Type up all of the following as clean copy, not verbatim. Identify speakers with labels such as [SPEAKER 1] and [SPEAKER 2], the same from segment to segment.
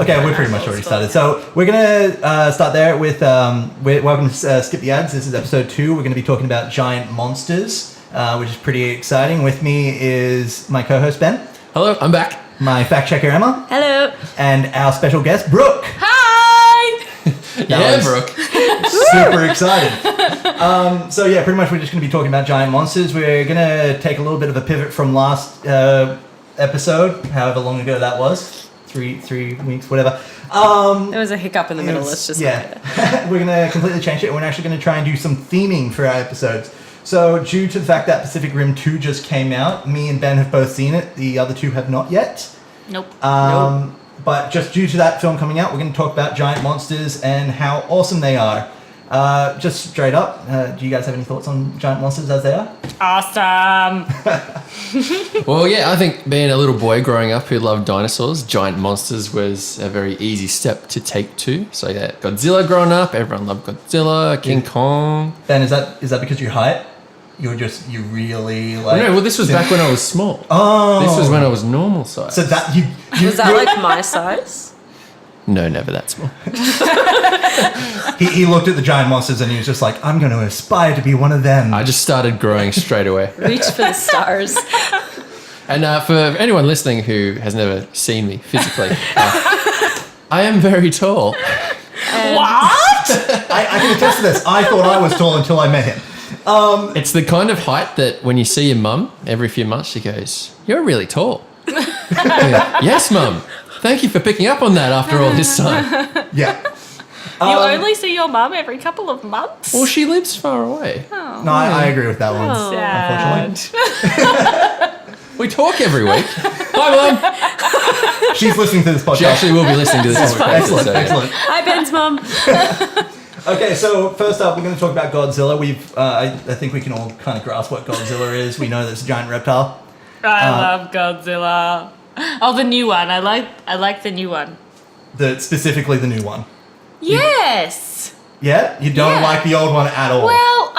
[SPEAKER 1] Okay, we're pretty much already started. So we're going to start there with, we're going to skip the ads. This is episode 2. We're going to be talking about giant monsters, which is pretty exciting. With me is my co-host, Ben.
[SPEAKER 2] Hello, I'm back.
[SPEAKER 1] My fact checker, Emma.
[SPEAKER 3] Hello.
[SPEAKER 1] And our special guest, Brooke.
[SPEAKER 3] Hi.
[SPEAKER 2] Yeah, Brooke.
[SPEAKER 1] Super excited. So yeah, pretty much we're just going to be talking about giant monsters. We're going to take a little bit of a pivot from last episode, however long ago that was. Three weeks, whatever.
[SPEAKER 3] There was a hiccup in the middle. Let's just
[SPEAKER 1] we're going to completely change it. And we're actually going to try and do some theming for our episodes. So due to the fact that Pacific Rim 2 just came out, me and Ben have both seen it. The other two have not yet.
[SPEAKER 3] Nope.
[SPEAKER 1] But just due to that film coming out, we're going to talk about giant monsters and how awesome they are. Just straight up, do you guys have any thoughts on giant monsters as they are?
[SPEAKER 3] Awesome.
[SPEAKER 2] Well, yeah, I think being a little boy growing up who loved dinosaurs, giant monsters was a very easy step to take to. So yeah, Godzilla growing up, everyone loved Godzilla, King Kong.
[SPEAKER 1] Ben, is that because your height? You really like...
[SPEAKER 2] No, well, this was back when I was small.
[SPEAKER 1] Oh.
[SPEAKER 2] This was when I was normal size.
[SPEAKER 1] So that
[SPEAKER 3] Was that like my size?
[SPEAKER 2] No, never that small.
[SPEAKER 1] He looked at the giant monsters and he was just like, I'm going to aspire to be one of them.
[SPEAKER 2] I just started growing straight away.
[SPEAKER 3] Reach for the stars.
[SPEAKER 2] And for anyone listening who has never seen me physically, I am very tall.
[SPEAKER 3] What?
[SPEAKER 1] I can attest to this. I thought I was tall until I met him.
[SPEAKER 2] It's the kind of height that when you see your mum every few months, she goes, "You're really tall." Yes, mum. Thank you for picking up on that after all this time.
[SPEAKER 1] Yeah.
[SPEAKER 3] You only see your mum every couple of months?
[SPEAKER 2] Well, she lives far away.
[SPEAKER 3] Oh.
[SPEAKER 1] No, I agree with that one.
[SPEAKER 3] Sad.
[SPEAKER 1] Unfortunately.
[SPEAKER 2] We talk every week. Hi, mum.
[SPEAKER 1] She's listening to this podcast.
[SPEAKER 2] She actually will be listening to this podcast.
[SPEAKER 1] Excellent,
[SPEAKER 2] so, yeah.
[SPEAKER 1] excellent.
[SPEAKER 3] Hi, Ben's mum.
[SPEAKER 1] Okay, so first up, we're going to talk about Godzilla. I think we can all kind of grasp what Godzilla is. We know that it's a giant reptile.
[SPEAKER 4] I love Godzilla. Oh, the new one. I like the new one.
[SPEAKER 1] Specifically the new one.
[SPEAKER 4] Yes.
[SPEAKER 1] Yeah? You don't like the old one at all?
[SPEAKER 4] Well,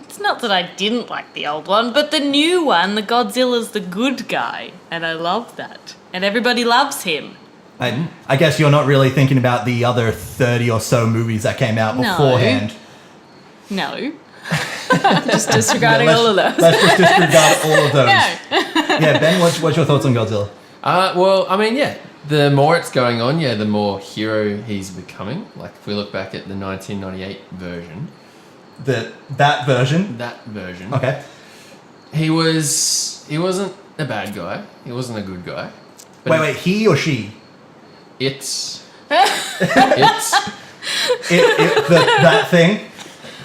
[SPEAKER 4] it's not that I didn't like the old one, but the new one, the Godzilla's the good guy, and I love that. And everybody loves him.
[SPEAKER 1] I guess you're not really thinking about the other 30 or so movies that came out beforehand.
[SPEAKER 4] No.
[SPEAKER 3] Just disregarding all of those.
[SPEAKER 1] Let's just disregard all of those.
[SPEAKER 4] No.
[SPEAKER 1] Yeah, Ben, what's your thoughts on Godzilla?
[SPEAKER 2] Well, I mean, yeah, the more it's going on, the more hero he's becoming. Like, if we look back at the 1998 version.
[SPEAKER 1] That version? Okay.
[SPEAKER 2] He wasn't a bad guy. He wasn't a good guy. But
[SPEAKER 1] Wait, he or she? That thing?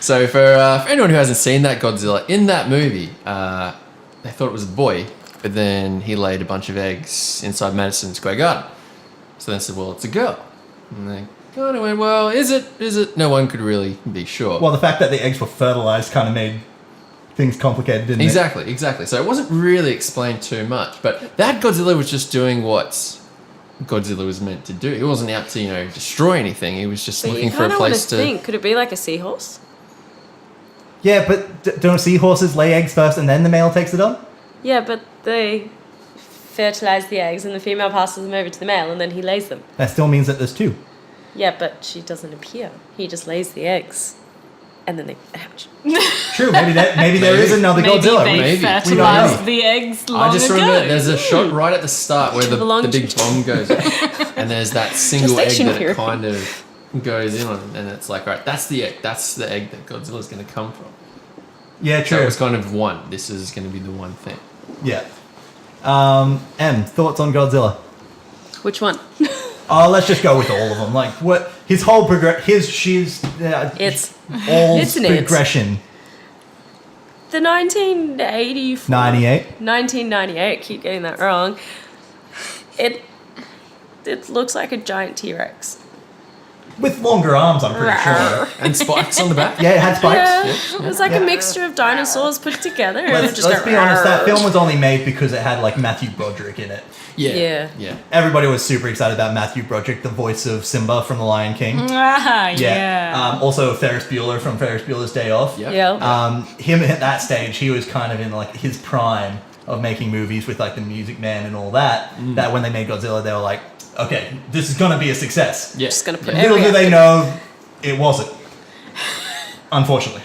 [SPEAKER 2] So for anyone who hasn't seen that Godzilla, in that movie, they thought it was a boy, but then he laid a bunch of eggs inside Madison Square Garden. So they said, well, it's a girl. And they kind of went, well, is it? No one could really be sure.
[SPEAKER 1] Well, the fact that the eggs were fertilized kind of made things complicated, didn't it?
[SPEAKER 2] Exactly. So it wasn't really explained too much, but that Godzilla was just doing what Godzilla was meant to do. He wasn't out to, destroy anything. He was just looking for a place to...
[SPEAKER 3] think, could it be like a seahorse?
[SPEAKER 1] Yeah, but don't seahorses lay eggs first and then the male takes it on?
[SPEAKER 3] Yeah, but they fertilize the eggs and the female passes them over to the male and then he lays them.
[SPEAKER 1] That still means that there's two.
[SPEAKER 3] Yeah, but she doesn't appear. He just lays the eggs. And then they... Ouch.
[SPEAKER 1] True, maybe there is another Godzilla.
[SPEAKER 4] Maybe they fertilized the eggs long ago.
[SPEAKER 2] I just remember there's a shot right at the start where the big bomb goes off, and there's that single egg that it kind of goes in on, and it's like, right, that's the egg. That's the egg that Godzilla's going to come from.
[SPEAKER 1] Yeah, true.
[SPEAKER 2] So it was kind of one. This is going to be the one thing.
[SPEAKER 1] Yeah. Thoughts on Godzilla?
[SPEAKER 3] Which one?
[SPEAKER 1] Let's just go with all of them. Like, what his whole
[SPEAKER 3] it's an
[SPEAKER 1] progression.
[SPEAKER 3] The 1998, keep getting that wrong. It looks like a giant T-Rex.
[SPEAKER 1] With longer arms, I'm pretty sure.
[SPEAKER 2] And spikes on the back.
[SPEAKER 1] Yeah, it had spikes.
[SPEAKER 3] Yeah, it was like a mixture of dinosaurs put together.
[SPEAKER 1] Let's be honest, that film was only made because it had like Matthew Broderick in it.
[SPEAKER 2] Yeah.
[SPEAKER 1] Everybody was super excited about Matthew Broderick, the voice of Simba from The Lion King.
[SPEAKER 4] Yeah.
[SPEAKER 1] Also Ferris Bueller from Ferris Bueller's Day Off.
[SPEAKER 3] Yeah.
[SPEAKER 1] Him at that stage, he was kind of in like his prime of making movies with like the Music Man and all that. That when they made Godzilla, they were like, okay, this is gonna be a success.
[SPEAKER 2] Yeah.
[SPEAKER 3] Just gonna put
[SPEAKER 1] Little
[SPEAKER 3] every
[SPEAKER 1] do they
[SPEAKER 3] effort.
[SPEAKER 1] know, it wasn't. Unfortunately.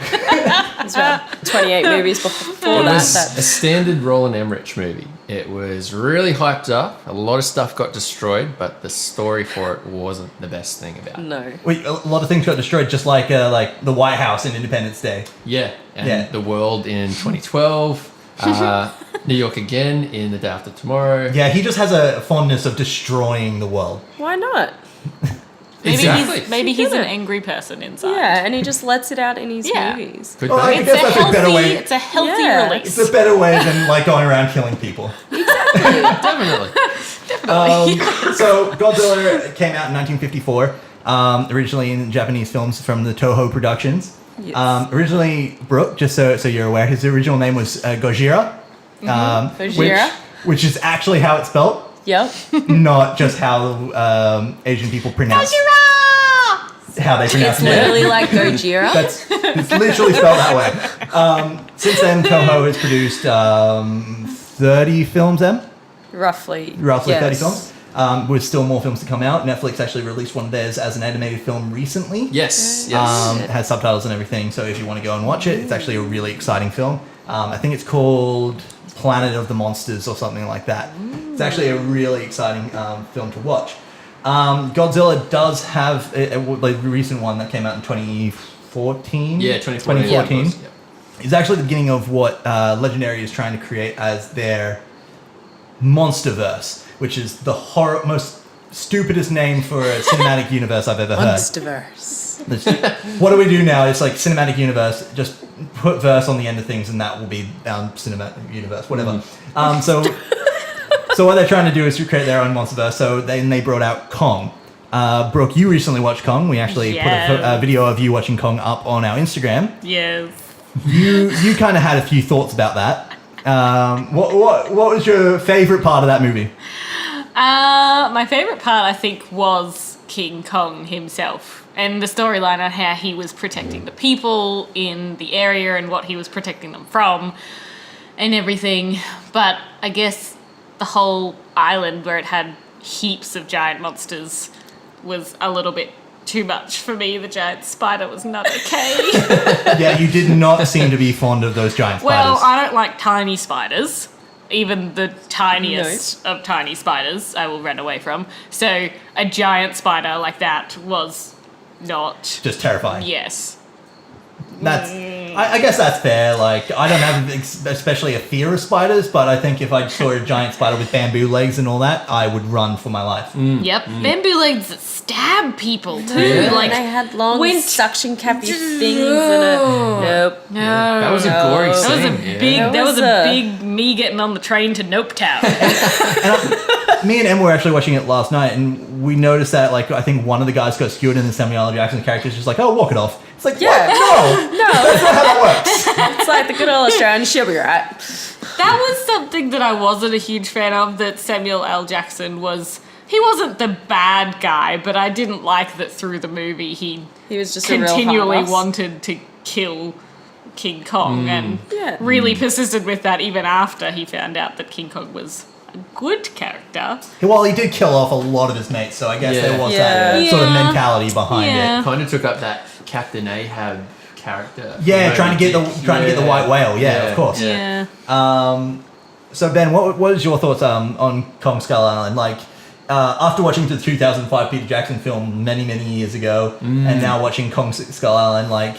[SPEAKER 3] It's about 28 movies before
[SPEAKER 2] It
[SPEAKER 3] that.
[SPEAKER 2] was a
[SPEAKER 3] That's
[SPEAKER 2] standard Roland Emmerich movie. It was really hyped up. A lot of stuff got destroyed, but the story for it wasn't the best thing about it.
[SPEAKER 3] no.
[SPEAKER 1] Wait, a lot of things got destroyed, just like the White House in Independence Day.
[SPEAKER 2] Yeah, and
[SPEAKER 1] Yeah.
[SPEAKER 2] the world in 2012, New York again in The Day After Tomorrow.
[SPEAKER 1] Yeah, he just has a fondness of destroying the world.
[SPEAKER 3] Why not?
[SPEAKER 2] Exactly.
[SPEAKER 4] He's an
[SPEAKER 3] Yeah.
[SPEAKER 4] angry person inside.
[SPEAKER 3] Yeah, and he just lets it out in his
[SPEAKER 4] Yeah.
[SPEAKER 3] movies.
[SPEAKER 2] Good
[SPEAKER 1] Well, I
[SPEAKER 2] thing.
[SPEAKER 1] guess that's a better way.
[SPEAKER 4] It's a healthy
[SPEAKER 3] Yeah.
[SPEAKER 4] release.
[SPEAKER 1] It's a better way than like going around killing people.
[SPEAKER 2] Definitely.
[SPEAKER 1] So Godzilla came out in 1954, originally in Japanese films from the Toho Productions.
[SPEAKER 3] Yes.
[SPEAKER 1] Originally, Brooke, just so you're aware, his original name was Gojira,
[SPEAKER 3] Gojira.
[SPEAKER 1] which is actually how it's spelled,
[SPEAKER 3] Yep.
[SPEAKER 1] not just how Asian people pronounce how they pronounce
[SPEAKER 3] It's
[SPEAKER 1] it.
[SPEAKER 3] literally like Gojira.
[SPEAKER 1] It's literally spelled that way. Since then, Toho has produced 30 films, roughly
[SPEAKER 3] Roughly.
[SPEAKER 1] 30 films. With still more films to come out. Netflix actually released one of theirs as an animated film recently.
[SPEAKER 2] Yes.
[SPEAKER 1] It has subtitles and everything, so if you want to go and watch it, it's actually a really exciting film. I think it's called Planet of the Monsters or something like that. It's actually a really exciting film to watch. Godzilla does have a recent one that came out in 2014.
[SPEAKER 2] Yeah, 2014.
[SPEAKER 1] 2014.
[SPEAKER 2] Yeah.
[SPEAKER 1] It's actually the beginning of what Legendary is trying to create as their Monsterverse, which is the most stupidest name for a cinematic universe I've ever heard.
[SPEAKER 3] Monsterverse.
[SPEAKER 1] What do we do now? It's like cinematic universe. Just put verse on the end of things, and that will be cinematic universe. Whatever. So what they're trying to do is to create their own Monsterverse. So they brought out Kong. Brooke, you recently watched Kong. We actually put a video of you watching Kong up on our Instagram.
[SPEAKER 4] Yes.
[SPEAKER 1] You kind of had a few thoughts about that. What was your favorite part of that movie?
[SPEAKER 4] My favorite part, I think, was King Kong himself and the storyline on how he was protecting the people in the area and what he was protecting them from and everything. But I guess the whole island where it had heaps of giant monsters was a little bit too much for me. The giant spider was not okay.
[SPEAKER 1] Yeah, you did not seem to be fond of those giant
[SPEAKER 4] Well,
[SPEAKER 1] spiders.
[SPEAKER 4] I don't like tiny spiders. Even the tiniest of tiny spiders I will run away from. So a giant spider like that was not...
[SPEAKER 1] Just terrifying.
[SPEAKER 4] Yes.
[SPEAKER 1] I guess that's fair. Like, I don't have especially a fear of spiders, but I think if I saw a giant spider with bamboo legs and all that, I would run for my life.
[SPEAKER 4] Yep. Bamboo legs that stab people too.
[SPEAKER 2] Yeah.
[SPEAKER 3] Like they had long
[SPEAKER 4] When-
[SPEAKER 3] suction cappy things and a nope.
[SPEAKER 4] No.
[SPEAKER 2] That was a gory
[SPEAKER 4] That was
[SPEAKER 2] scene.
[SPEAKER 4] a big.
[SPEAKER 3] That
[SPEAKER 4] That was
[SPEAKER 3] was
[SPEAKER 4] a
[SPEAKER 3] a-
[SPEAKER 4] big me getting on the train to Nope Town.
[SPEAKER 1] Me and Em were actually watching it last night, and we noticed that, like, I think one of the guys got skewered, and then Samuel L. Jackson's character is just like, oh, walk it off. It's like,
[SPEAKER 3] Yeah.
[SPEAKER 1] what? No,
[SPEAKER 3] No,
[SPEAKER 1] that's not how that works.
[SPEAKER 3] it's like the good old Australian. She'll be right.
[SPEAKER 4] That was something that I wasn't a huge fan of. That Samuel L. Jackson was. He wasn't the bad guy, but I didn't like that through the movie he
[SPEAKER 3] He was just
[SPEAKER 4] continually
[SPEAKER 3] a real hard ass.
[SPEAKER 4] wanted to kill King Kong and
[SPEAKER 3] Yeah.
[SPEAKER 4] really persisted with that even after he found out that King Kong was a good character.
[SPEAKER 1] Well, he did kill off a lot of his mates, so I guess
[SPEAKER 2] Yeah.
[SPEAKER 1] there was that
[SPEAKER 4] Yeah.
[SPEAKER 1] sort of
[SPEAKER 4] Yeah.
[SPEAKER 1] mentality behind
[SPEAKER 4] Yeah.
[SPEAKER 1] it.
[SPEAKER 2] Kind of took up that Captain Ahab character.
[SPEAKER 1] Yeah, trying to get the white whale. Yeah, of course.
[SPEAKER 2] Yeah.
[SPEAKER 1] So Ben, what is your thoughts on Kong Skull Island? Like, after watching the 2005 Peter Jackson film many years ago, and now watching Kong Skull Island, like,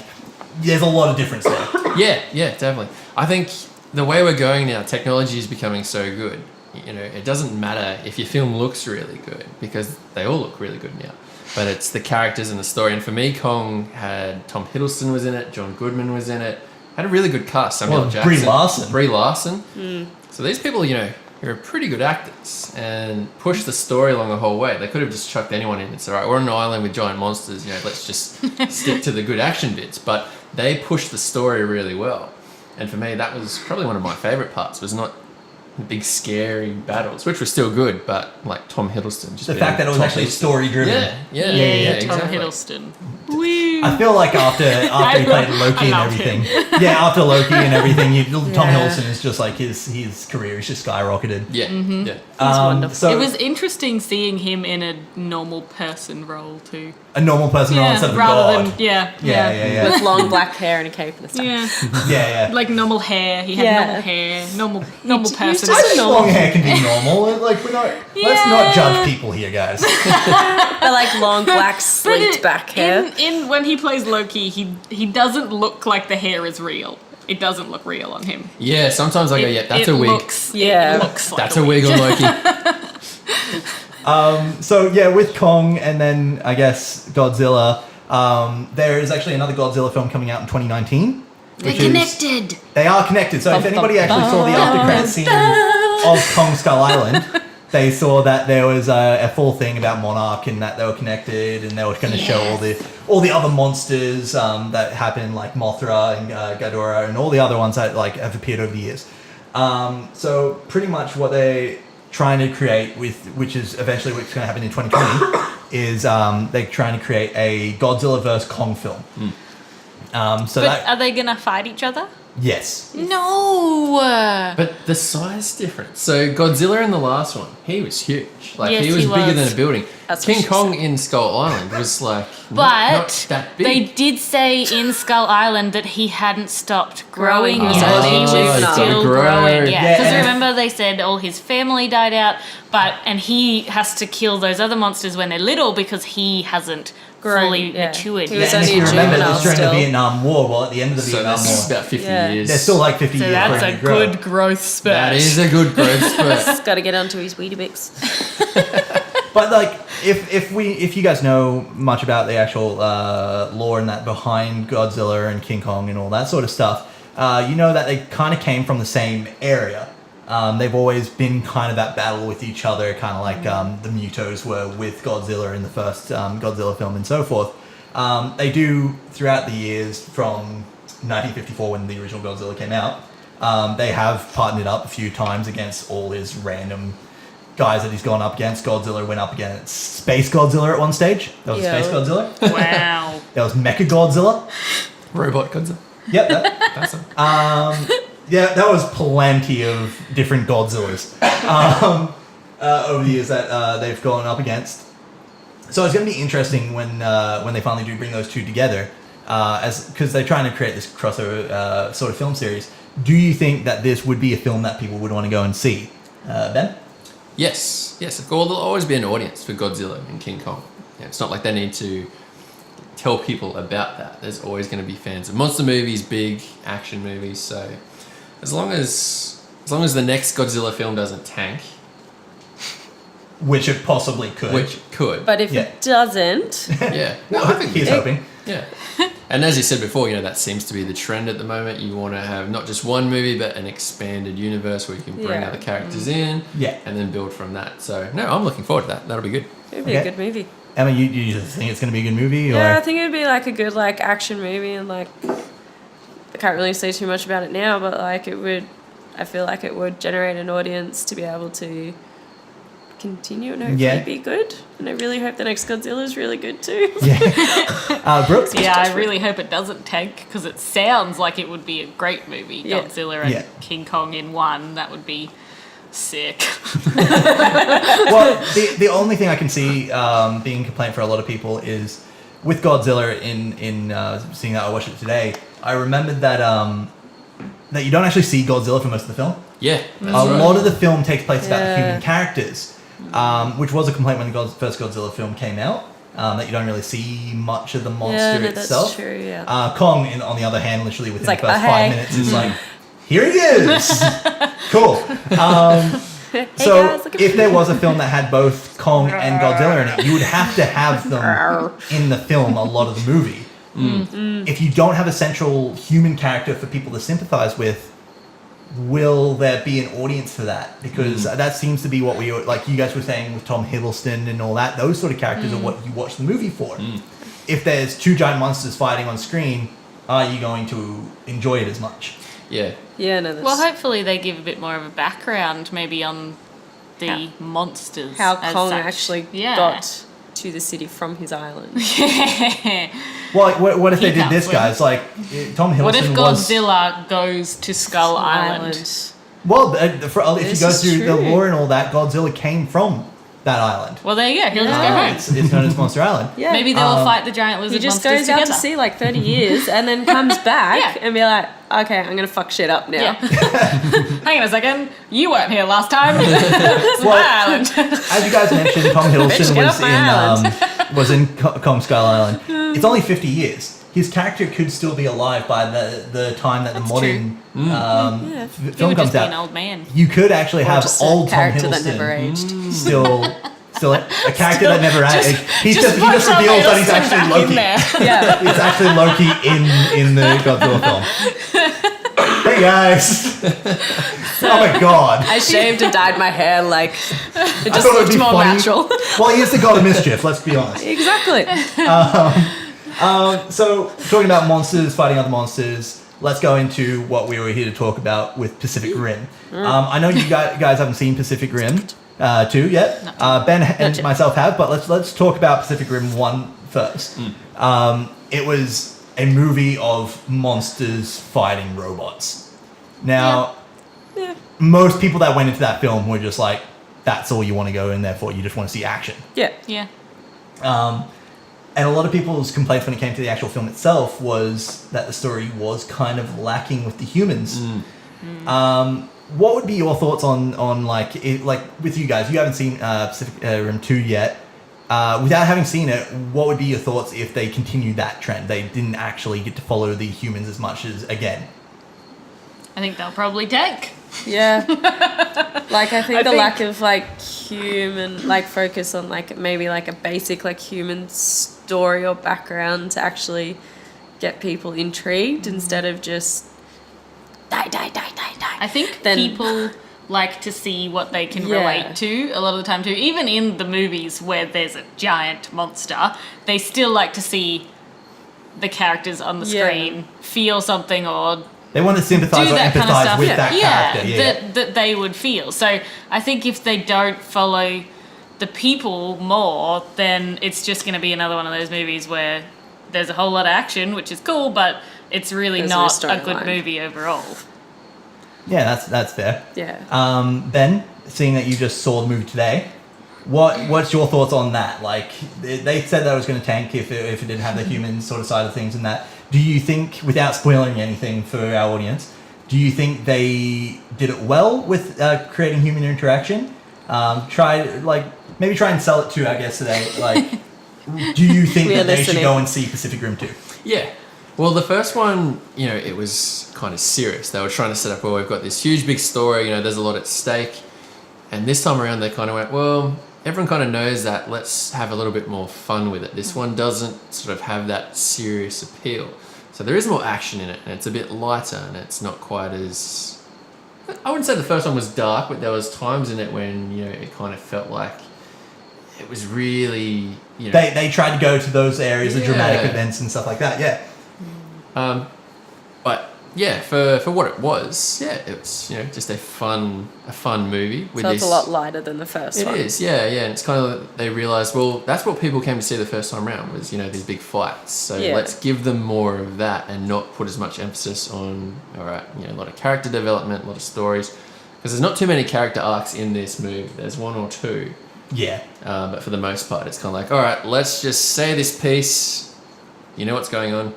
[SPEAKER 1] there's a lot of difference there.
[SPEAKER 2] Yeah, definitely. I think the way we're going now, technology is becoming so good. You know, it doesn't matter if your film looks really good, because they all look really good now. But it's the characters and the story. And for me, Kong had Tom Hiddleston was in it, John Goodman was in it. Had a really good cast. Samuel
[SPEAKER 1] Well,
[SPEAKER 2] Jackson,
[SPEAKER 1] Brie Larson.
[SPEAKER 2] So these people, you know, are pretty good actors and push the story along the whole way. They could have just chucked anyone in. It's all right. We're on an island with giant monsters. You know, let's just stick to the good action bits. But they pushed the story really well. And for me, that was probably one of my favorite parts. Was not big scary battles, which were still good, but like Tom Hiddleston. Just
[SPEAKER 1] The
[SPEAKER 2] being
[SPEAKER 1] fact that it was
[SPEAKER 2] Tom
[SPEAKER 1] actually
[SPEAKER 2] Hiddleston.
[SPEAKER 1] story driven.
[SPEAKER 2] Yeah,
[SPEAKER 4] Tom
[SPEAKER 2] exactly.
[SPEAKER 4] Hiddleston. Woo.
[SPEAKER 1] I feel like after he played Loki and
[SPEAKER 4] love
[SPEAKER 1] everything,
[SPEAKER 4] him.
[SPEAKER 1] after Loki and everything, Tom
[SPEAKER 3] Yeah.
[SPEAKER 1] Hiddleston is just like his career is just skyrocketed.
[SPEAKER 2] Yeah, yeah.
[SPEAKER 3] He's wonderful.
[SPEAKER 1] So
[SPEAKER 4] It was interesting seeing him in a normal person role too.
[SPEAKER 1] a normal person instead of a
[SPEAKER 4] rather
[SPEAKER 1] god.
[SPEAKER 4] than yeah.
[SPEAKER 3] With long black hair and a cape and a staff.
[SPEAKER 4] Yeah.
[SPEAKER 1] Yeah.
[SPEAKER 4] Like normal hair. He had
[SPEAKER 3] Yeah.
[SPEAKER 4] normal hair. Normal
[SPEAKER 3] used
[SPEAKER 4] person.
[SPEAKER 3] to
[SPEAKER 1] I think
[SPEAKER 3] normal.
[SPEAKER 1] long hair can be normal. Like we're not. Let's not judge people here, guys.
[SPEAKER 3] But like long black sleeked back hair.
[SPEAKER 4] In when he plays Loki, he doesn't look like the hair is real. It doesn't look real on him.
[SPEAKER 2] Yeah, sometimes I go, yeah, that's a wig.
[SPEAKER 3] Yeah.
[SPEAKER 4] It looks like
[SPEAKER 2] That's a wig on Loki.
[SPEAKER 1] So yeah, with Kong and then I guess Godzilla, there is actually another Godzilla film coming out in 2019.
[SPEAKER 4] They're connected.
[SPEAKER 1] They are connected. So if anybody actually saw the after credit scene of Kong Skull Island, they saw that there was a full thing about Monarch and that they were connected, and they were going to show all the other monsters that happen, like Mothra and Ghidorah and all the other ones that like have appeared over the years. So pretty much what they're trying to create which is eventually what's going to happen in 2020, is they're trying to create a Godzilla vs Kong film.
[SPEAKER 4] But are they gonna fight each other?
[SPEAKER 1] Yes.
[SPEAKER 4] No.
[SPEAKER 2] But the size difference. So Godzilla in the last one, he was huge. Like
[SPEAKER 4] Yes,
[SPEAKER 2] he was
[SPEAKER 4] he
[SPEAKER 2] bigger
[SPEAKER 4] was.
[SPEAKER 2] than a building.
[SPEAKER 3] That's what
[SPEAKER 2] King
[SPEAKER 3] she
[SPEAKER 2] Kong in Skull Island was like
[SPEAKER 4] But
[SPEAKER 2] not that big.
[SPEAKER 4] they did say in Skull Island that he hadn't stopped growing
[SPEAKER 3] Growing.
[SPEAKER 4] yet.
[SPEAKER 3] Oh,
[SPEAKER 4] He
[SPEAKER 3] he's
[SPEAKER 4] was
[SPEAKER 3] gotta
[SPEAKER 4] still
[SPEAKER 2] grow.
[SPEAKER 4] growing.
[SPEAKER 1] Yeah,
[SPEAKER 4] Yeah, because
[SPEAKER 1] and-
[SPEAKER 4] remember they said all his family died out, and he has to kill those other monsters when they're little because he hasn't
[SPEAKER 3] Grown,
[SPEAKER 4] fully
[SPEAKER 3] yeah.
[SPEAKER 4] matured
[SPEAKER 3] He
[SPEAKER 1] Yeah,
[SPEAKER 3] was
[SPEAKER 1] and
[SPEAKER 3] only
[SPEAKER 1] if you
[SPEAKER 3] a
[SPEAKER 1] remember,
[SPEAKER 3] juvenile
[SPEAKER 1] it's during
[SPEAKER 3] still.
[SPEAKER 1] the Vietnam War. Well, at the end of the
[SPEAKER 2] so
[SPEAKER 1] Vietnam
[SPEAKER 2] that's
[SPEAKER 1] War,
[SPEAKER 2] about 50
[SPEAKER 3] Yeah.
[SPEAKER 2] years.
[SPEAKER 1] there's still like 50
[SPEAKER 4] So
[SPEAKER 1] years
[SPEAKER 4] that's
[SPEAKER 1] for
[SPEAKER 4] a
[SPEAKER 1] him to grow.
[SPEAKER 4] good growth spurt.
[SPEAKER 2] That is a good growth spurt.
[SPEAKER 3] Just got to get onto his Weetabix.
[SPEAKER 1] But like, if you guys know much about the actual lore and that behind Godzilla and King Kong and all that sort of stuff, you know that they kind of came from the same area. They've always been kind of that battle with each other, kind of like the Mutos were with Godzilla in the first Godzilla film and so forth. They do throughout the years from 1954 when the original Godzilla came out. They have partnered up a few times against all his random guys that he's gone up against. Godzilla went up against Space Godzilla at one stage. That was
[SPEAKER 3] Yeah.
[SPEAKER 1] Space Godzilla.
[SPEAKER 4] Wow.
[SPEAKER 1] There was Mecha Godzilla.
[SPEAKER 2] Robot Godzilla.
[SPEAKER 1] Yep. That,
[SPEAKER 2] That's a,
[SPEAKER 1] yeah, that was plenty of different Godzillas over the years that they've gone up against. So it's going to be interesting when they finally do bring those two together, because they're trying to create this crossover sort of film series. Do you think that this would be a film that people would want to go and see, Ben?
[SPEAKER 2] yes. Well, there'll always be an audience for Godzilla and King Kong. Yeah, it's not like they need to tell people about that. There's always going to be fans of monster movies, big action movies. So as long as the next Godzilla film doesn't tank,
[SPEAKER 1] Which it possibly could.
[SPEAKER 2] which it could,
[SPEAKER 3] But if
[SPEAKER 1] Yeah.
[SPEAKER 3] it doesn't,
[SPEAKER 2] yeah, no, I think
[SPEAKER 1] He's hoping.
[SPEAKER 2] yeah. And as you said before, that seems to be the trend at the moment. You want to have not just one movie, but an expanded universe where you can bring
[SPEAKER 3] Yeah.
[SPEAKER 2] other characters in,
[SPEAKER 1] Yeah.
[SPEAKER 2] and then build from that. So no, I'm looking forward to that. That'll be good.
[SPEAKER 3] it'd be
[SPEAKER 1] Okay.
[SPEAKER 3] a good movie.
[SPEAKER 1] Emma, you just think it's going to be a good movie? Or?
[SPEAKER 3] Yeah, I think it'd be like a good like action movie, and like I can't really say too much about it now, but like it would, I feel like it would generate an audience to be able to continue and hopefully
[SPEAKER 1] Yeah.
[SPEAKER 3] be good. And I really hope the next Godzilla is really good too.
[SPEAKER 1] Yeah. Brooke?
[SPEAKER 4] Yeah, I really hope it doesn't tank because it sounds like it would be a great movie.
[SPEAKER 3] Yeah.
[SPEAKER 4] Godzilla and
[SPEAKER 1] Yeah.
[SPEAKER 4] King Kong in one. That would be sick.
[SPEAKER 1] Well, the only thing I can see being a complaint for a lot of people is with Godzilla. In seeing that I watched it today, I remembered that that you don't actually see Godzilla for most of the film.
[SPEAKER 2] Yeah,
[SPEAKER 1] A lot of the film takes place about the
[SPEAKER 3] Yeah.
[SPEAKER 1] human characters, which was a complaint when the first Godzilla film came out. That you don't really see much of the monster
[SPEAKER 3] Yeah, no,
[SPEAKER 1] itself.
[SPEAKER 3] that's true. Yeah.
[SPEAKER 1] Kong, on the other hand, literally within
[SPEAKER 3] like,
[SPEAKER 1] the first
[SPEAKER 3] "Oh,
[SPEAKER 1] 5
[SPEAKER 3] hey."
[SPEAKER 1] minutes, is like, here he is. Cool.
[SPEAKER 3] Hey
[SPEAKER 1] So
[SPEAKER 3] guys, look at
[SPEAKER 1] if
[SPEAKER 3] me.
[SPEAKER 1] there was a film that had both Kong and Godzilla in it, you would have to have them in the film a lot of the movie. If you don't have a central human character for people to sympathize with, will there be an audience for that? Because that seems to be what we, like you guys were saying with Tom Hiddleston and all that, those sort of characters are what you watch the movie for. If there's two giant monsters fighting on screen, are you going to enjoy it as much?
[SPEAKER 2] yeah.
[SPEAKER 3] Yeah, no, that's
[SPEAKER 4] Well, hopefully they give a bit more of a background, maybe on the monsters.
[SPEAKER 3] how
[SPEAKER 4] as
[SPEAKER 3] Kong
[SPEAKER 4] such.
[SPEAKER 3] actually
[SPEAKER 4] Yeah.
[SPEAKER 3] got to the city from his island.
[SPEAKER 1] Well, what if
[SPEAKER 4] He
[SPEAKER 1] they did
[SPEAKER 4] can't
[SPEAKER 1] this,
[SPEAKER 4] swim.
[SPEAKER 1] guys? Like, Tom Hiddleston
[SPEAKER 4] What if
[SPEAKER 1] was...
[SPEAKER 4] Godzilla goes to Skull Island?
[SPEAKER 1] Well, if you
[SPEAKER 3] This
[SPEAKER 1] go
[SPEAKER 3] is
[SPEAKER 1] through the
[SPEAKER 3] true.
[SPEAKER 1] lore and all that, Godzilla came from that island.
[SPEAKER 4] Well, there you go. He'll just go
[SPEAKER 3] Yeah.
[SPEAKER 4] home.
[SPEAKER 1] It's known as Monster Island.
[SPEAKER 3] Yeah.
[SPEAKER 4] Maybe they will fight the giant
[SPEAKER 3] he
[SPEAKER 4] lizard
[SPEAKER 3] just
[SPEAKER 4] monsters
[SPEAKER 3] goes out
[SPEAKER 4] together.
[SPEAKER 3] to sea like 30 years and then comes back
[SPEAKER 4] Yeah.
[SPEAKER 3] and be like, okay, I'm going to fuck shit up now.
[SPEAKER 4] Yeah. Hang on a second. You weren't here last time. This is
[SPEAKER 1] Well,
[SPEAKER 4] my island.
[SPEAKER 1] As you guys mentioned, Tom Hiddleston
[SPEAKER 3] get
[SPEAKER 1] was
[SPEAKER 3] off my island.
[SPEAKER 1] was in Kong Skull Island. It's only 50 years. His character could still be alive by the time that
[SPEAKER 4] That's
[SPEAKER 1] the modern
[SPEAKER 3] Yeah.
[SPEAKER 1] f-
[SPEAKER 4] He
[SPEAKER 1] film
[SPEAKER 4] would
[SPEAKER 1] comes
[SPEAKER 4] just be an
[SPEAKER 1] out.
[SPEAKER 4] old man.
[SPEAKER 1] You could actually
[SPEAKER 3] Or
[SPEAKER 1] have
[SPEAKER 3] just a
[SPEAKER 1] old Tom
[SPEAKER 3] character that never
[SPEAKER 1] Hiddleston
[SPEAKER 3] aged.
[SPEAKER 1] still a character that never aged. He just
[SPEAKER 4] put Tom
[SPEAKER 1] reveals that he's
[SPEAKER 4] Hiddleston
[SPEAKER 1] actually
[SPEAKER 4] back in
[SPEAKER 1] Loki.
[SPEAKER 4] there.
[SPEAKER 3] Yeah.
[SPEAKER 1] It's actually Loki in the Godzilla film. Hey guys! Oh my god!
[SPEAKER 3] I shaved and dyed my hair like it
[SPEAKER 1] I
[SPEAKER 3] just
[SPEAKER 1] thought it would
[SPEAKER 3] looked
[SPEAKER 1] be
[SPEAKER 3] more
[SPEAKER 1] funny.
[SPEAKER 3] natural.
[SPEAKER 1] Well, he is the god of mischief. Let's be honest.
[SPEAKER 3] Exactly.
[SPEAKER 1] So, talking about monsters, fighting other monsters, let's go into what we were here to talk about with Pacific Rim. I know you guys haven't seen Pacific Rim 2 yet. Ben and
[SPEAKER 3] yet.
[SPEAKER 1] myself have, but let's talk about Pacific Rim 1 first. It was a movie of monsters fighting robots. Now,
[SPEAKER 3] Yeah.
[SPEAKER 1] most people that went into that film were just like, that's all you want to go in there for. You just want to see action.
[SPEAKER 3] Yeah.
[SPEAKER 4] Yeah.
[SPEAKER 1] And a lot of people's complaints when it came to the actual film itself was that the story was kind of lacking with the humans. What would be your thoughts on like with you guys? You haven't seen Pacific Rim 2 yet. Without having seen it, what would be your thoughts if they continued that trend? They didn't actually get to follow the humans as much as again.
[SPEAKER 4] I think they'll probably tank.
[SPEAKER 3] Yeah. Like I think
[SPEAKER 4] I
[SPEAKER 3] the
[SPEAKER 4] think-
[SPEAKER 3] lack of like human like focus on like maybe like a basic like human story or background to actually get people intrigued instead of just die.
[SPEAKER 4] I think
[SPEAKER 3] Then-
[SPEAKER 4] people like to see what they can
[SPEAKER 3] Yeah.
[SPEAKER 4] relate to a lot of the time too. Even in the movies where there's a giant monster, they still like to see the characters on the
[SPEAKER 3] Yeah.
[SPEAKER 4] screen feel something or
[SPEAKER 1] They want to sympathize
[SPEAKER 4] do
[SPEAKER 1] or
[SPEAKER 4] that kind of
[SPEAKER 1] empathize
[SPEAKER 4] stuff.
[SPEAKER 1] with that character. Yeah.
[SPEAKER 4] that they would feel. So I think if they don't follow the people more, then it's just going to be another one of those movies where there's a whole lot of action, which is cool, but it's really
[SPEAKER 3] There's no
[SPEAKER 4] not a good
[SPEAKER 3] storyline.
[SPEAKER 4] movie overall.
[SPEAKER 1] Yeah, that's fair.
[SPEAKER 3] Yeah.
[SPEAKER 1] Ben, seeing that you just saw the movie today, what's your thoughts on that? Like, they said that it was going to tank if it didn't have the human sort of side of things and that. Do you think, without spoiling anything for our audience, do you think they did it well with creating human interaction? Maybe try and sell it too, I guess, today. Like, do you think
[SPEAKER 3] We are
[SPEAKER 1] that they should
[SPEAKER 3] listening.
[SPEAKER 1] go and see Pacific Rim 2?
[SPEAKER 2] Yeah. Well, the first one, it was kind of serious. They were trying to set up, well, we've got this huge big story, there's a lot at stake. And this time around, they kind of went, well, everyone kind of knows that, let's have a little bit more fun with it. This one doesn't sort of have that serious appeal. So there is more action in it, and it's a bit lighter, and it's not quite as... I wouldn't say the first one was dark, but there was times in it when, it kind of felt like it was really,
[SPEAKER 1] They tried to go to those areas of dramatic
[SPEAKER 2] Yeah.
[SPEAKER 1] events and stuff like that, yeah.
[SPEAKER 2] But yeah, for what it was, yeah, it was just a fun movie. With
[SPEAKER 3] So it's
[SPEAKER 2] this,
[SPEAKER 3] a lot lighter than the first
[SPEAKER 2] It
[SPEAKER 3] one.
[SPEAKER 2] is, yeah. And it's kind of they realized, well, that's what people came to see the first time around was these big fights. So
[SPEAKER 3] Yeah.
[SPEAKER 2] let's give them more of that and not put as much emphasis on a lot of character development, a lot of stories, because there's not too many character arcs in this movie. There's one or two.
[SPEAKER 1] Yeah.
[SPEAKER 2] But for the most part, it's kind of like, all right, let's just say this piece. You know what's going on.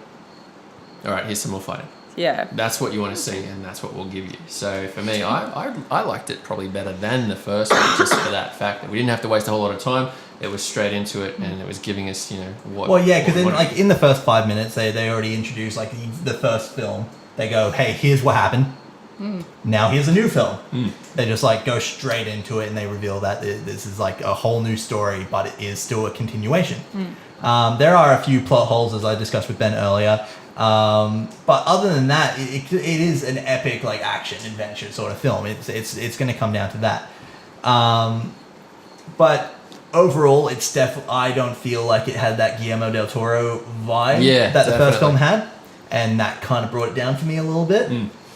[SPEAKER 2] All right, here's some more fighting.
[SPEAKER 3] Yeah.
[SPEAKER 2] That's what you want to see, and that's what we'll give you. So for me, I liked it probably better than the first one, just for that fact that we didn't have to waste a whole lot of time. It was straight into it, and it was giving us, what.
[SPEAKER 1] Well, yeah, because
[SPEAKER 2] what we
[SPEAKER 1] then,
[SPEAKER 2] wanted.
[SPEAKER 1] like, in the first 5 minutes, they already introduced, like, the first film. They go, hey, here's what happened. Now here's a new film. They just, like, go straight into it, and they reveal that this is, like, a whole new story, but it is still a continuation. There are a few plot holes, as I discussed with Ben earlier. But other than that, it is an epic, like, action adventure sort of film. It's going to come down to that. But overall, it's I don't feel like it had that Guillermo del Toro vibe
[SPEAKER 2] Yeah,
[SPEAKER 1] that the first
[SPEAKER 2] definitely.
[SPEAKER 1] film had, and that kind of brought it down for me a little bit.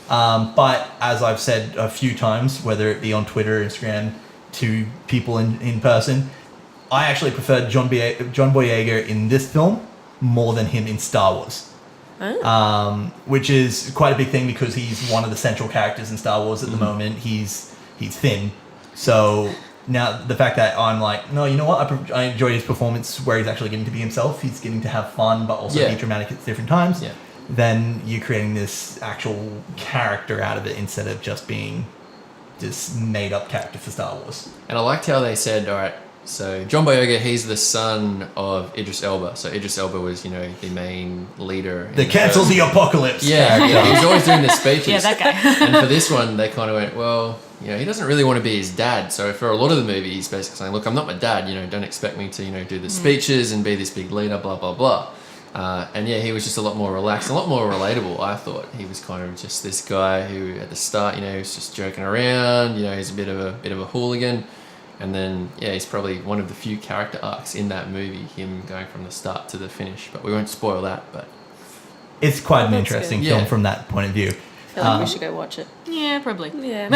[SPEAKER 1] But as I've said a few times, whether it be on Twitter, Instagram, to people in person, I actually preferred John Boyega in this film more than him in Star Wars. Which is quite a big thing because he's one of the central characters in Star Wars at the moment. He's thin. So now the fact that I'm like, no, you know what? I enjoy his performance where he's actually getting to be himself. He's getting to have fun, but also be dramatic at different times.
[SPEAKER 2] Yeah.
[SPEAKER 1] Then you're creating this actual character out of it instead of just being this made up character for Star Wars.
[SPEAKER 2] And I liked how they said, all right, so John Boyega, he's the son of Idris Elba. So Idris Elba was, the main leader.
[SPEAKER 1] The cancel the apocalypse.
[SPEAKER 2] Yeah, he was always doing the speeches.
[SPEAKER 4] Yeah, that guy.
[SPEAKER 2] And for this one, they kind of went, well, he doesn't really want to be his dad. So for a lot of the movie, he's basically saying, look, I'm not my dad. Don't expect me to, do the speeches and be this big leader, blah, blah, blah. And he was just a lot more relaxed, a lot more relatable, I thought. He was kind of just this guy who at the start, he was just joking around, he's a bit of a hooligan. And then, he's probably one of the few character arcs in that movie, him going from the start to the finish. But we won't spoil that, but...
[SPEAKER 1] It's quite an
[SPEAKER 3] That's
[SPEAKER 1] interesting
[SPEAKER 3] good.
[SPEAKER 1] film from that point of view.
[SPEAKER 3] I feel like we should go watch it.
[SPEAKER 4] Yeah, probably.
[SPEAKER 3] Yeah.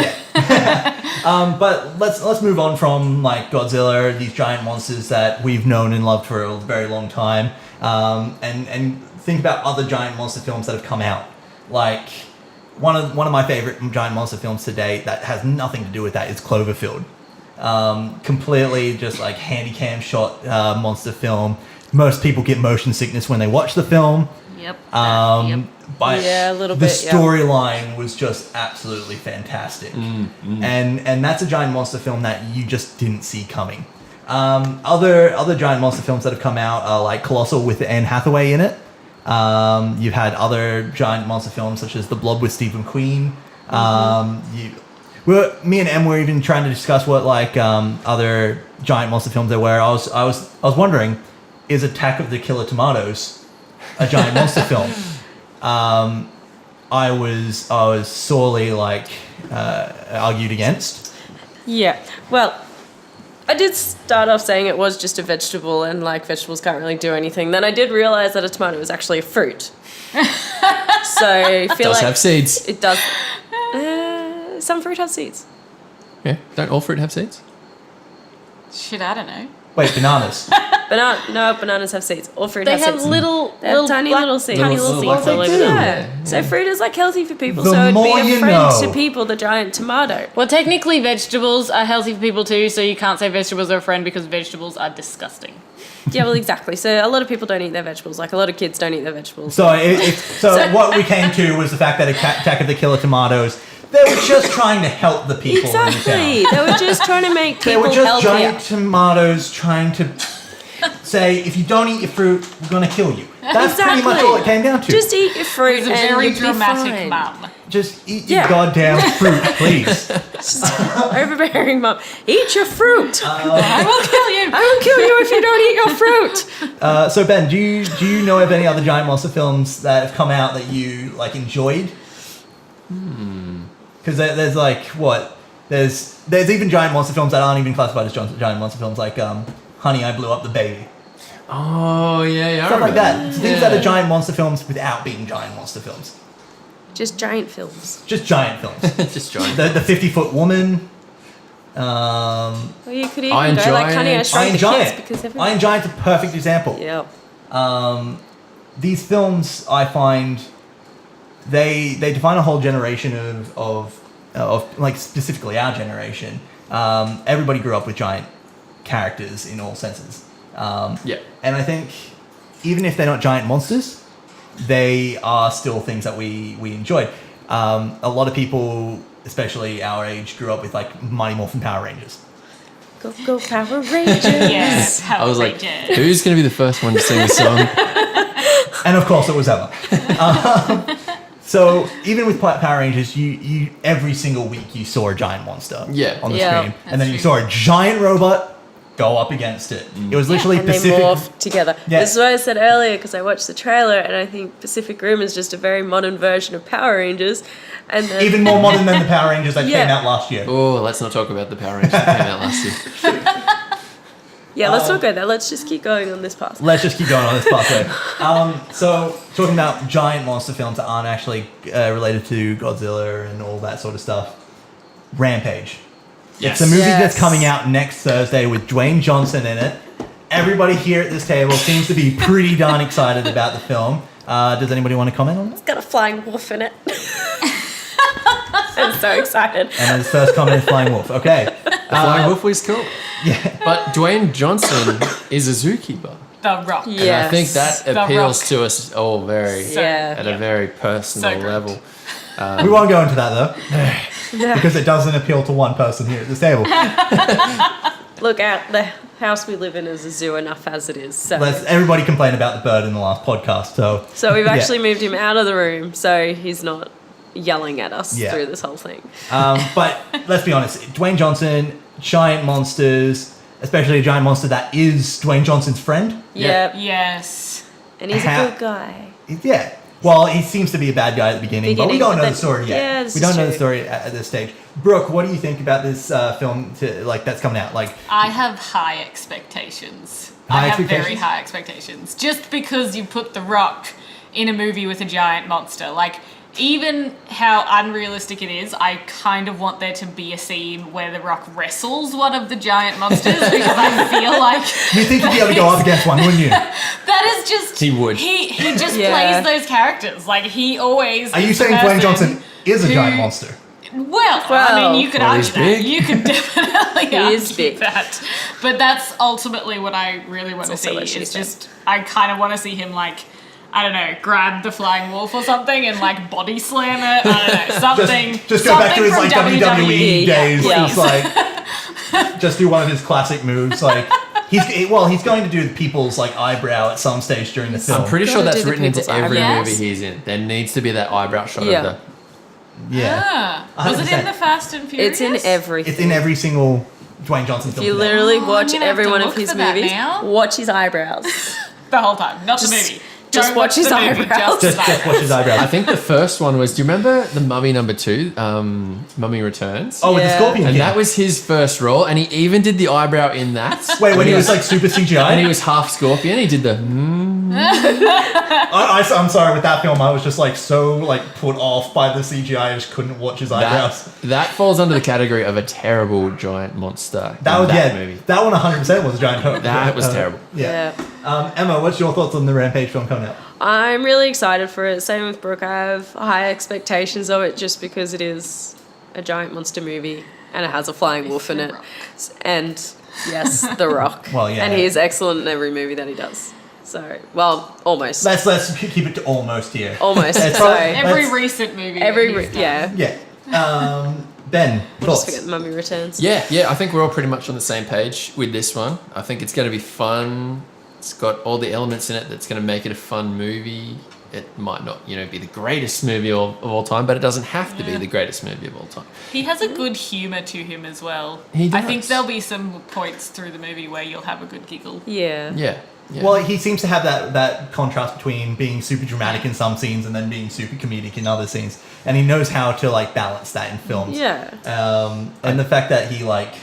[SPEAKER 1] But let's move on from like Godzilla, these giant monsters that we've known and loved for a very long time, and think about other giant monster films that have come out. Like one of my favorite giant monster films to date that has nothing to do with that is Cloverfield. Completely just like handy-cam shot monster film. Most people get motion sickness when they watch the film.
[SPEAKER 4] Yep.
[SPEAKER 1] But
[SPEAKER 3] Yeah, a little
[SPEAKER 1] the
[SPEAKER 3] bit, yeah.
[SPEAKER 1] storyline was just absolutely fantastic. And that's a giant monster film that you just didn't see coming. Other giant monster films that have come out are like Colossal with Anne Hathaway in it. You've had other giant monster films such as The Blob with Steve McQueen. Me and Em were even trying to discuss what like other giant monster films there were. I was wondering, is Attack of the Killer Tomatoes a giant monster film? I was sorely like argued against.
[SPEAKER 3] Yeah. Well, I did start off saying it was just a vegetable and like vegetables can't really do anything. Then I did realize that a tomato is actually a fruit. So I feel
[SPEAKER 2] Does
[SPEAKER 3] like
[SPEAKER 2] have seeds.
[SPEAKER 3] it does. Some fruit have seeds.
[SPEAKER 2] Yeah, don't all fruit have seeds?
[SPEAKER 4] Shit, I don't know.
[SPEAKER 1] Wait, bananas.
[SPEAKER 3] No, bananas have seeds. All fruit
[SPEAKER 4] They
[SPEAKER 3] has
[SPEAKER 4] have
[SPEAKER 3] seeds.
[SPEAKER 4] little,
[SPEAKER 3] They have tiny little seeds.
[SPEAKER 4] Tiny little
[SPEAKER 1] Little
[SPEAKER 4] seeds all
[SPEAKER 1] seeds.
[SPEAKER 4] over
[SPEAKER 1] They
[SPEAKER 4] them.
[SPEAKER 1] do.
[SPEAKER 3] Yeah. So fruit is like healthy for people.
[SPEAKER 1] The
[SPEAKER 3] So it'd
[SPEAKER 1] more
[SPEAKER 3] be
[SPEAKER 1] you
[SPEAKER 3] a friend
[SPEAKER 1] know.
[SPEAKER 3] to people, the giant tomato.
[SPEAKER 4] Well, technically, vegetables are healthy for people too, so you can't say vegetables are a friend because vegetables are disgusting.
[SPEAKER 3] Yeah, well, exactly. So a lot of people don't eat their vegetables. Like a lot of kids don't eat their vegetables.
[SPEAKER 1] So what we came to was the fact that Attack of the Killer Tomatoes, they were just trying to help the people in
[SPEAKER 3] Exactly.
[SPEAKER 1] the town.
[SPEAKER 3] They were just trying to make
[SPEAKER 1] They
[SPEAKER 3] people
[SPEAKER 1] were just
[SPEAKER 3] healthier.
[SPEAKER 1] giant tomatoes trying to say, if you don't eat your fruit, we're going to kill you. That's pretty much all it came down to.
[SPEAKER 3] Just eat your fruit
[SPEAKER 4] It's a
[SPEAKER 3] and
[SPEAKER 4] very
[SPEAKER 3] you'll be
[SPEAKER 4] dramatic
[SPEAKER 3] fine.
[SPEAKER 4] mum.
[SPEAKER 1] Just eat your
[SPEAKER 3] Yeah.
[SPEAKER 1] goddamn fruit, please.
[SPEAKER 3] Overbearing mum. Eat your fruit.
[SPEAKER 4] I will kill you.
[SPEAKER 3] I will kill you if you don't eat your fruit.
[SPEAKER 1] So Ben, do you know of any other giant monster films that have come out that you like enjoyed? Because there's like what? There's even giant monster films that aren't even classified as giant monster films, like Honey, I Blew Up the Baby.
[SPEAKER 2] Oh, yeah.
[SPEAKER 1] Stuff like that. Things that are giant monster films without being giant monster films.
[SPEAKER 3] Just giant films.
[SPEAKER 1] Just giant films.
[SPEAKER 2] Just giant.
[SPEAKER 1] The 50-foot Woman.
[SPEAKER 3] Well, you could even
[SPEAKER 2] Iron
[SPEAKER 3] go like Honey, I
[SPEAKER 2] Giant.
[SPEAKER 3] Shrunk
[SPEAKER 1] Iron
[SPEAKER 3] the
[SPEAKER 1] Giant.
[SPEAKER 3] Kids because everyone...
[SPEAKER 1] Iron Giant's a perfect example.
[SPEAKER 3] Yeah.
[SPEAKER 1] These films, I find, they define a whole generation of like specifically our generation. Everybody grew up with giant characters in all senses.
[SPEAKER 2] Yeah.
[SPEAKER 1] And I think even if they're not giant monsters, they are still things that we enjoyed. A lot of people, especially our age, grew up with like Mighty Morphin Power Rangers.
[SPEAKER 3] Go Power Rangers.
[SPEAKER 4] Yes,
[SPEAKER 2] I was like,
[SPEAKER 4] outrageous.
[SPEAKER 2] who's going to be the first one to sing the song?
[SPEAKER 1] And of course it was Ella. So even with Power Rangers, you every single week you saw a giant monster on the
[SPEAKER 3] Yeah,
[SPEAKER 1] screen. And then you
[SPEAKER 4] that's
[SPEAKER 1] saw a giant robot go up against it. It was literally
[SPEAKER 3] And they
[SPEAKER 1] Pacific.
[SPEAKER 3] morph together.
[SPEAKER 1] Yeah.
[SPEAKER 3] This is what I said earlier because I watched the trailer and I think Pacific Rim is just a very modern version of Power Rangers. And then
[SPEAKER 1] Even more modern than the Power Rangers that
[SPEAKER 3] Yeah.
[SPEAKER 1] came out last year.
[SPEAKER 2] Oh, let's not talk about the Power Rangers that came out last year.
[SPEAKER 3] Yeah, let's not go there. Let's just keep going on this path.
[SPEAKER 1] Let's just keep going on this pathway. So, talking about giant monster films that aren't actually related to Godzilla and all that sort of stuff. Rampage.
[SPEAKER 2] Yes.
[SPEAKER 1] It's a movie that's
[SPEAKER 3] Yes.
[SPEAKER 1] coming out next Thursday with Dwayne Johnson in it. Everybody here at this table seems to be pretty darn excited about the film. Does anybody want to comment on it?
[SPEAKER 3] It's got a flying wolf in it. I'm so excited.
[SPEAKER 1] And his first comment is Flying Wolf. Okay.
[SPEAKER 2] Flying Wolf was cool.
[SPEAKER 1] Yeah.
[SPEAKER 2] But Dwayne Johnson is a zookeeper.
[SPEAKER 4] The Rock.
[SPEAKER 2] And
[SPEAKER 3] Yes.
[SPEAKER 2] I think that
[SPEAKER 4] The
[SPEAKER 2] appeals
[SPEAKER 4] Rock.
[SPEAKER 2] to us all very
[SPEAKER 3] Yeah.
[SPEAKER 2] at a very personal
[SPEAKER 4] So good.
[SPEAKER 2] level.
[SPEAKER 1] We won't go into that though. Because it doesn't appeal to one person here at this table.
[SPEAKER 3] Look out, the house we live in is a zoo enough as it is. So,
[SPEAKER 1] Everybody complained about the bird in the last podcast, so
[SPEAKER 3] we've
[SPEAKER 1] yeah.
[SPEAKER 3] actually moved him out of the room so he's not yelling at us
[SPEAKER 1] Yeah.
[SPEAKER 3] through this whole thing.
[SPEAKER 1] But let's be honest, Dwayne Johnson, giant monsters, especially a giant monster that is Dwayne Johnson's friend.
[SPEAKER 3] Yep.
[SPEAKER 4] Yes.
[SPEAKER 3] And he's
[SPEAKER 1] Ha-
[SPEAKER 3] a good guy.
[SPEAKER 1] Yeah. Well, he seems to be a bad guy at the beginning, but we don't know the story yet.
[SPEAKER 3] Yeah, this
[SPEAKER 1] we
[SPEAKER 3] is
[SPEAKER 1] don't know the
[SPEAKER 3] true.
[SPEAKER 1] story at this stage. Brooke, what do you think about this film that's coming out? Like,
[SPEAKER 4] I have high expectations.
[SPEAKER 1] High
[SPEAKER 4] I have very
[SPEAKER 1] expectations?
[SPEAKER 4] high expectations. Just because you put The Rock in a movie with a giant monster. Like, even how unrealistic it is, I kind of want there to be a scene where The Rock wrestles one of the giant monsters because I feel like
[SPEAKER 1] you think you'd be able to go up against one, wouldn't you?
[SPEAKER 4] that is just
[SPEAKER 2] He would.
[SPEAKER 4] He just
[SPEAKER 3] Yeah.
[SPEAKER 4] plays those characters. Like he always
[SPEAKER 1] Are you
[SPEAKER 4] is the
[SPEAKER 1] saying Dwayne
[SPEAKER 4] person
[SPEAKER 1] Johnson is a
[SPEAKER 4] who-
[SPEAKER 1] giant monster?
[SPEAKER 4] Well, I
[SPEAKER 3] Well.
[SPEAKER 4] mean, you could
[SPEAKER 2] Well,
[SPEAKER 4] argue
[SPEAKER 2] he's
[SPEAKER 4] that.
[SPEAKER 2] big.
[SPEAKER 4] You could definitely argue
[SPEAKER 3] is big.
[SPEAKER 4] that. But that's ultimately what I really want to
[SPEAKER 3] also
[SPEAKER 4] see.
[SPEAKER 3] what she
[SPEAKER 4] It's
[SPEAKER 3] said.
[SPEAKER 4] just, I kind of want to see him, like, I don't know, grab the flying wolf or something and, like, body slam it. I don't know, something.
[SPEAKER 1] Just go back to his
[SPEAKER 4] something
[SPEAKER 1] like
[SPEAKER 4] from
[SPEAKER 1] WWE days.
[SPEAKER 3] Yeah.
[SPEAKER 1] He's like, just do one of his classic moves. Like he's going to do people's like eyebrow at some stage during the film.
[SPEAKER 2] I'm pretty sure
[SPEAKER 3] Gotta
[SPEAKER 2] that's
[SPEAKER 3] do the
[SPEAKER 2] written into
[SPEAKER 3] people's
[SPEAKER 2] every
[SPEAKER 4] eyebrows.
[SPEAKER 2] movie he's in. There needs to be that eyebrow shot
[SPEAKER 3] Yeah.
[SPEAKER 2] of the.
[SPEAKER 1] Yeah,
[SPEAKER 4] Ah, was it
[SPEAKER 1] 100%.
[SPEAKER 4] in the Fast and Furious?
[SPEAKER 3] It's in everything.
[SPEAKER 1] it's in every single Dwayne Johnson film.
[SPEAKER 3] You
[SPEAKER 1] now.
[SPEAKER 3] literally
[SPEAKER 4] Oh, I'm
[SPEAKER 3] watch
[SPEAKER 4] gonna have
[SPEAKER 3] every
[SPEAKER 4] to
[SPEAKER 3] one of
[SPEAKER 4] look
[SPEAKER 3] his
[SPEAKER 4] for that
[SPEAKER 3] movies.
[SPEAKER 4] now.
[SPEAKER 3] Watch his eyebrows.
[SPEAKER 4] The whole time, not the
[SPEAKER 3] Just-
[SPEAKER 4] movie.
[SPEAKER 3] just
[SPEAKER 4] Don't
[SPEAKER 3] watch his
[SPEAKER 4] the movie,
[SPEAKER 3] eyebrows.
[SPEAKER 1] Just watch his eyebrows.
[SPEAKER 2] I think the first one was. Do you remember the Mummy #2? Mummy Returns.
[SPEAKER 1] Oh, with the
[SPEAKER 3] Yeah.
[SPEAKER 1] Scorpion
[SPEAKER 2] And
[SPEAKER 1] King.
[SPEAKER 2] that was his first role, and he even did the eyebrow in that.
[SPEAKER 1] Wait, when he was like super CGI?
[SPEAKER 2] and he was half scorpion. He did the.
[SPEAKER 1] I'm sorry, with that film, I was just like so like put off by the CGI, I just couldn't watch his eyebrows.
[SPEAKER 2] That falls under the category of a terrible giant monster.
[SPEAKER 1] That
[SPEAKER 2] in
[SPEAKER 1] was
[SPEAKER 2] that movie.
[SPEAKER 1] that one 100% was a giant hoax.
[SPEAKER 2] That was terrible.
[SPEAKER 1] Yeah. Emma, what's your thoughts on the Rampage film coming out?
[SPEAKER 3] I'm really excited for it. Same with Brooke. I have high expectations of it just because it is a giant monster movie and it has a flying wolf in
[SPEAKER 4] The
[SPEAKER 3] it.
[SPEAKER 4] Rock.
[SPEAKER 3] And yes, The Rock.
[SPEAKER 1] Well, yeah.
[SPEAKER 3] And he is excellent in every movie that he does. So, well, almost.
[SPEAKER 1] Let's keep it to almost here.
[SPEAKER 3] Almost.
[SPEAKER 1] It's
[SPEAKER 3] So,
[SPEAKER 1] probably-
[SPEAKER 4] Every
[SPEAKER 1] Let's-
[SPEAKER 4] recent movie.
[SPEAKER 3] every,
[SPEAKER 4] that he's done.
[SPEAKER 3] yeah.
[SPEAKER 1] Yeah. Ben,
[SPEAKER 3] We'll just
[SPEAKER 1] thoughts?
[SPEAKER 3] forget Mummy Returns.
[SPEAKER 2] Yeah, I think we're all pretty much on the same page with this one. I think it's going to be fun. It's got all the elements in it that's going to make it a fun movie. It might not, be the greatest movie of all time, but it doesn't have to be the greatest movie of all time.
[SPEAKER 4] He has a good humour to him as well.
[SPEAKER 2] He
[SPEAKER 4] I think
[SPEAKER 2] does.
[SPEAKER 4] there'll be some points through the movie where you'll have a good giggle.
[SPEAKER 3] Yeah.
[SPEAKER 2] Yeah.
[SPEAKER 1] Well, he seems to have that contrast between being super dramatic in some scenes and then being super comedic in other scenes, and he knows how to like balance that in films.
[SPEAKER 3] Yeah.
[SPEAKER 1] And the fact that he like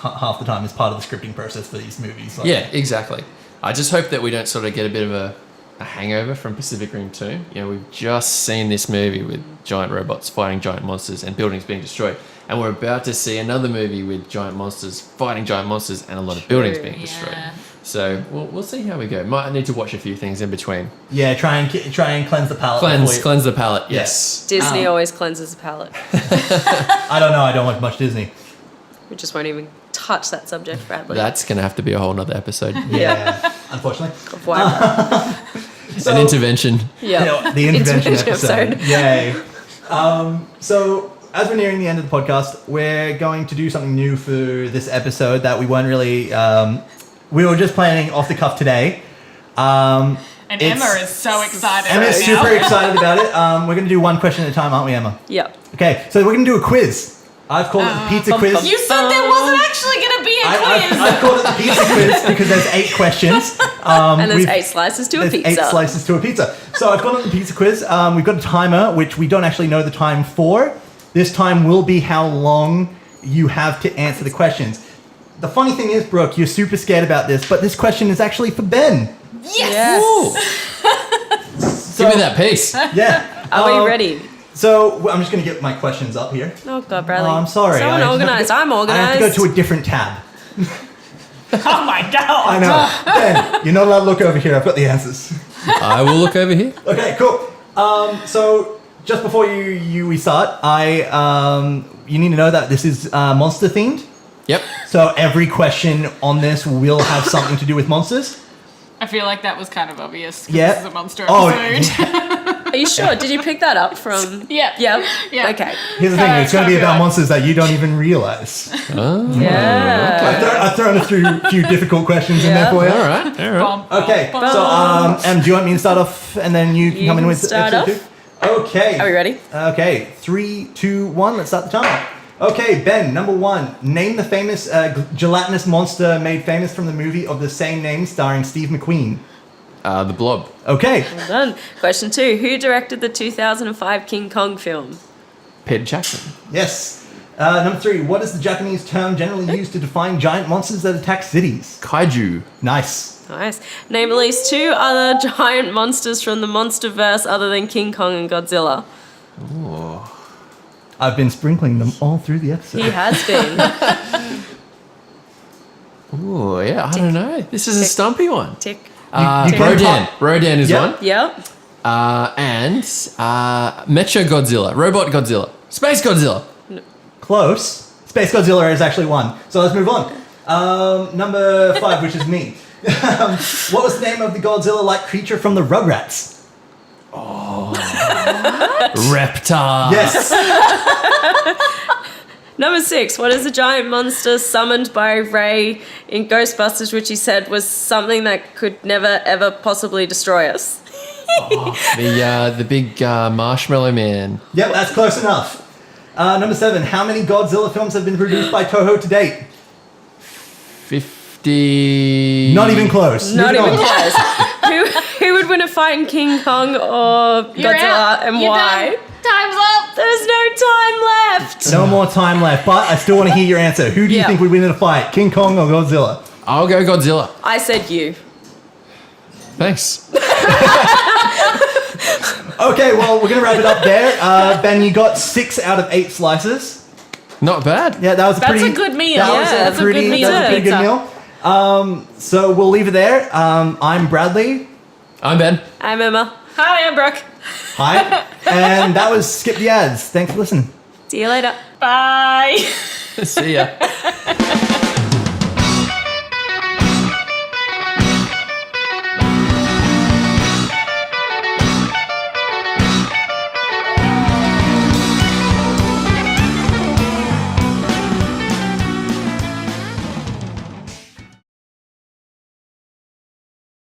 [SPEAKER 1] half the time is part of the scripting process for these movies. Like,
[SPEAKER 2] Yeah, exactly. I just hope that we don't sort of get a bit of a hangover from Pacific Rim 2. We've just seen this movie with giant robots fighting giant monsters and buildings being destroyed. And we're about to see another movie with giant monsters fighting giant monsters and a lot of buildings
[SPEAKER 3] True.
[SPEAKER 2] being destroyed.
[SPEAKER 4] Yeah.
[SPEAKER 2] So we'll see how we go. Might need to watch a few things in between.
[SPEAKER 1] Yeah, try and cleanse the palate.
[SPEAKER 2] Cleanse the palate. Yes.
[SPEAKER 3] Disney always cleanses the palate.
[SPEAKER 1] I don't know. I don't watch much Disney.
[SPEAKER 3] We just won't even touch that subject, Bradley.
[SPEAKER 2] That's going to have to be a whole nother episode.
[SPEAKER 1] Yeah, unfortunately.
[SPEAKER 3] Wow.
[SPEAKER 1] So,
[SPEAKER 2] An intervention.
[SPEAKER 3] Yeah.
[SPEAKER 1] the intervention
[SPEAKER 3] Intervention
[SPEAKER 1] episode.
[SPEAKER 3] episode.
[SPEAKER 1] Yay. So, as we're nearing the end of the podcast, we're going to do something new for this episode that we weren't really. We were just planning off the cuff today.
[SPEAKER 4] And
[SPEAKER 1] It's-
[SPEAKER 4] Emma is so excited.
[SPEAKER 1] Emma's
[SPEAKER 4] right now.
[SPEAKER 1] super excited about it. We're going to do one question at a time, aren't we, Emma?
[SPEAKER 3] Yep.
[SPEAKER 1] Okay, so we're going to do a quiz. I've called it the pizza quiz.
[SPEAKER 4] You said there wasn't actually going to be a quiz.
[SPEAKER 1] I've called it the pizza quiz because there's 8 questions.
[SPEAKER 3] And there's
[SPEAKER 1] we've-
[SPEAKER 3] 8 slices to a
[SPEAKER 1] There's
[SPEAKER 3] pizza.
[SPEAKER 1] 8 slices to a pizza. So I've gone on the pizza quiz. We've got a timer, which we don't actually know the time for. This time will be how long you have to answer the questions. the funny thing is, Brooke, you're super scared about this, but this question is actually for Ben.
[SPEAKER 3] Yes.
[SPEAKER 2] Ooh. Give me that piece.
[SPEAKER 1] Yeah.
[SPEAKER 3] Are we ready?
[SPEAKER 1] So I'm just going to get my questions up here.
[SPEAKER 3] Oh God, Bradley.
[SPEAKER 1] Oh, I'm sorry.
[SPEAKER 3] So
[SPEAKER 1] I have to
[SPEAKER 3] unorganized.
[SPEAKER 1] go-
[SPEAKER 3] I'm organized.
[SPEAKER 1] I have to go to a different tab.
[SPEAKER 4] Oh my god.
[SPEAKER 1] I know. Ben, you're not allowed to look over here. I've got the answers.
[SPEAKER 2] I will look over here.
[SPEAKER 1] Okay, cool. So just before we start, you need to know that this is monster themed.
[SPEAKER 2] Yep.
[SPEAKER 1] So every question on this will have something to do with monsters.
[SPEAKER 4] I feel like that was kind of obvious. 'Cause
[SPEAKER 1] Yeah.
[SPEAKER 4] This is a monster
[SPEAKER 1] Oh,
[SPEAKER 4] episode.
[SPEAKER 3] Are you sure? Did you pick that up from?
[SPEAKER 4] Yeah.
[SPEAKER 3] Yeah.
[SPEAKER 4] Yeah.
[SPEAKER 3] Okay.
[SPEAKER 1] Here's the thing, it's going to be about
[SPEAKER 4] Copyright.
[SPEAKER 1] monsters that you don't even realize.
[SPEAKER 3] Yeah.
[SPEAKER 1] I've thrown a few difficult questions in there
[SPEAKER 3] Yeah.
[SPEAKER 1] for you.
[SPEAKER 2] All right.
[SPEAKER 4] Bum, bum,
[SPEAKER 1] Okay,
[SPEAKER 4] bum.
[SPEAKER 1] so Em, do you want me to start off and then you can
[SPEAKER 3] You
[SPEAKER 1] come in
[SPEAKER 3] can
[SPEAKER 1] with
[SPEAKER 3] start
[SPEAKER 1] episode 2? Okay.
[SPEAKER 3] Are we ready?
[SPEAKER 1] Okay, 3, 2, 1, let's start the timer. Okay, Ben, number 1. Name the famous gelatinous monster made famous from the movie of the same name starring Steve McQueen.
[SPEAKER 2] The Blob.
[SPEAKER 1] Okay.
[SPEAKER 3] Well done. Question 2. Who directed the 2005 King Kong film?
[SPEAKER 2] Peter Jackson.
[SPEAKER 1] Yes. Number 3. What is the Japanese term generally used to define giant monsters that attack cities?
[SPEAKER 2] Kaiju.
[SPEAKER 1] Nice.
[SPEAKER 3] Nice. Name at least 2 other giant monsters from the MonsterVerse other than King Kong and Godzilla.
[SPEAKER 2] Ooh.
[SPEAKER 1] I've been sprinkling them all through the episode.
[SPEAKER 3] He has been.
[SPEAKER 2] Ooh, yeah, I don't know. This is a stumpy one.
[SPEAKER 3] Tick.
[SPEAKER 1] you can
[SPEAKER 2] Rodan.
[SPEAKER 1] pop-
[SPEAKER 2] Rodan is
[SPEAKER 1] Yep.
[SPEAKER 2] one.
[SPEAKER 3] Yep.
[SPEAKER 2] And Mecha Godzilla. Robot Godzilla. Space Godzilla.
[SPEAKER 1] Close. Space Godzilla is actually 1. So let's move on. Number 5, which is me. What was the name of the Godzilla-like creature from the Rugrats?
[SPEAKER 2] Reptar.
[SPEAKER 1] Yes.
[SPEAKER 3] Number 6. What is the giant monster summoned by Ray in Ghostbusters, which he said was something that could never ever possibly destroy us?
[SPEAKER 2] The big marshmallow man.
[SPEAKER 1] Yep, that's close enough. Number 7. How many Godzilla films have been produced by Toho to date?
[SPEAKER 2] 50.
[SPEAKER 1] Not even close.
[SPEAKER 3] Not
[SPEAKER 1] Moving
[SPEAKER 3] even
[SPEAKER 1] on.
[SPEAKER 3] close. Who would win a fight in King Kong or
[SPEAKER 4] You're
[SPEAKER 3] Godzilla
[SPEAKER 4] out.
[SPEAKER 3] and
[SPEAKER 4] You're
[SPEAKER 3] why?
[SPEAKER 4] done. Time's up.
[SPEAKER 3] There's no time left.
[SPEAKER 1] No more time left, but I still want to hear your answer. Who do you
[SPEAKER 3] Yeah.
[SPEAKER 1] think would win in a fight, King Kong or Godzilla?
[SPEAKER 2] I'll go Godzilla.
[SPEAKER 3] I said you.
[SPEAKER 2] Thanks.
[SPEAKER 1] Okay, well, we're going to wrap it up there. Ben, you got 6 out of 8 slices.
[SPEAKER 2] Not bad.
[SPEAKER 1] Yeah, that was
[SPEAKER 4] That's
[SPEAKER 1] pretty...
[SPEAKER 4] a good meal.
[SPEAKER 1] That
[SPEAKER 3] Yeah,
[SPEAKER 1] was
[SPEAKER 3] that's
[SPEAKER 1] a
[SPEAKER 3] a
[SPEAKER 1] pretty,
[SPEAKER 3] good meal.
[SPEAKER 1] That was a pretty good meal. So we'll leave it there. I'm Bradley.
[SPEAKER 2] I'm Ben.
[SPEAKER 3] I'm Emma.
[SPEAKER 4] Hi, I'm Brooke.
[SPEAKER 1] Hi. And that was Skip the Ads. Thanks for listening.
[SPEAKER 3] See you later.
[SPEAKER 4] Bye.
[SPEAKER 2] See ya.